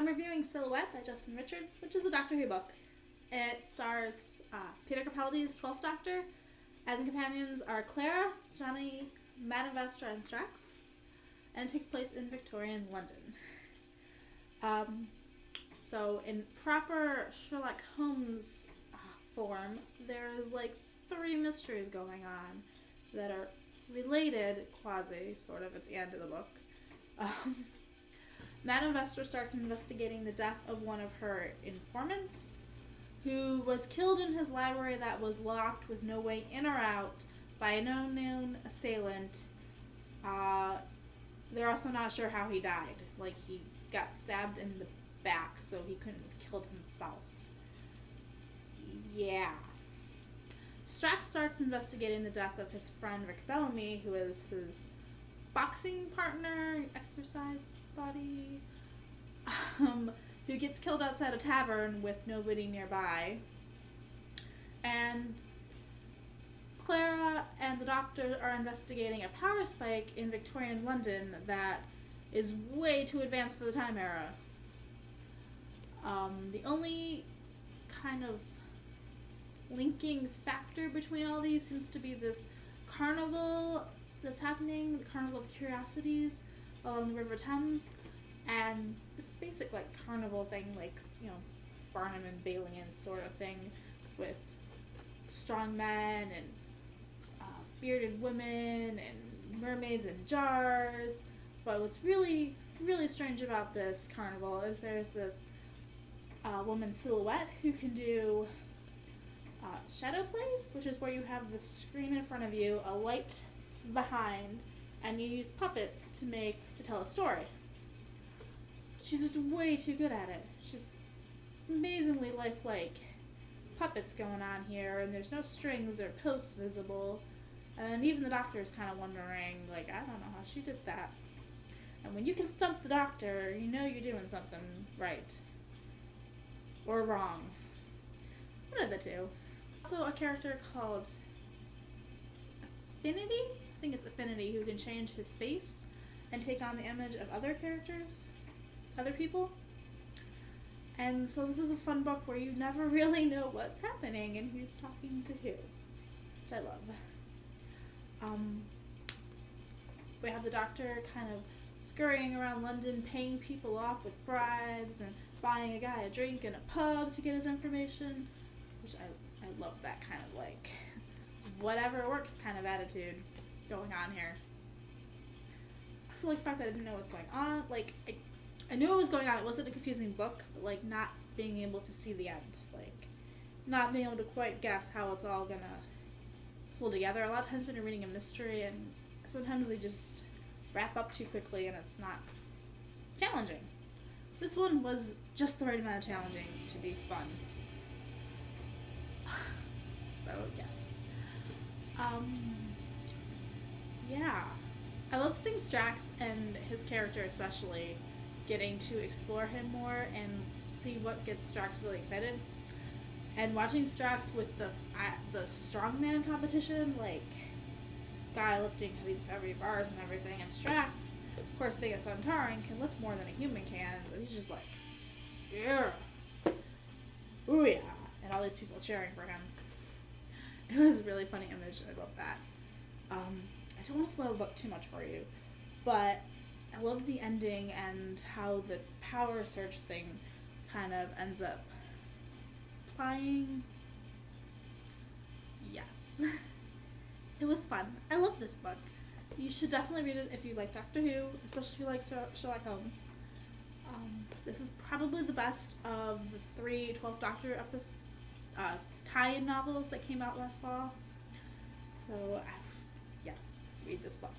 I'm reviewing Silhouette by Justin Richards, which is a Doctor Who book. It stars Peter Capaldi's 12th Doctor, and the companions are Clara, Johnny, Madame Vastra, and Strax, and it takes place in Victorian London. So in proper Sherlock Holmes form, there's like 3 mysteries going on that are related, quasi, sort of, at the end of the book. Madame Vastra starts investigating the death of one of her informants, who was killed in his library that was locked with no way in or out by an unknown assailant. They're also not sure how he died. Like, he got stabbed in the back, so he couldn't have killed himself. Yeah. Strax starts investigating the death of his friend Rick Bellamy, who is his boxing partner, exercise buddy, who gets killed outside a tavern with nobody nearby. And Clara and the Doctor are investigating a power spike in Victorian London that is way too advanced for the time era. The only kind of linking factor between all these seems to be this carnival that's happening, the Carnival of Curiosities along the River Thames, and this basic like carnival thing, like, you know, Barnum and Bailey sort of thing, with strong men and bearded women and mermaids in jars. But what's really, really strange about this carnival is there's this woman Silhouette who can do shadow plays, which is where you have the screen in front of you, a light behind, and you use puppets to tell a story. She's just way too good at it. She's amazingly lifelike. Puppets going on here, and there's no strings or posts visible, and even the Doctor's kind of wondering, like, I don't know how she did that. And when you can stump the Doctor, you know you're doing something right. Or wrong. One of the two. Also a character called Affinity? I think it's Affinity, who can change his face and take on the image of other characters, other people. And so this is a fun book where you never really know what's happening and who's talking to who, which I love. We have the Doctor kind of scurrying around London, paying people off with bribes and buying a guy a drink in a pub to get his information, which I love that kind of like whatever works kind of attitude going on here. I also like the fact that I didn't know what was going on. Like, I knew what was going on. It wasn't a confusing book, but like not being able to see the end, like not being able to quite guess how it's all gonna pull together. A lot of times when you're reading a mystery, and sometimes they just wrap up too quickly and it's not challenging. This one was just the right amount of challenging to be fun. So, yes. Yeah. I love seeing Strax and his character especially getting to explore him more and see what gets Strax really excited. And watching Strax with the strongman competition, like guy lifting these heavy bars and everything, and Strax, of course, being a Centaurian, can lift more than a human can, so he's just like, yeah, ooh yeah, and all these people cheering for him. It was a really funny image. I love that. I don't want to spoil the book too much for you, but I love the ending and how the power surge thing kind of ends up applying. Yes. It was fun. I love this book. You should definitely read it if you like Doctor Who, especially if you like Sherlock Holmes. This is probably the best of the 3 12th Doctor tie-in novels that came out last fall. So, yes, read this book.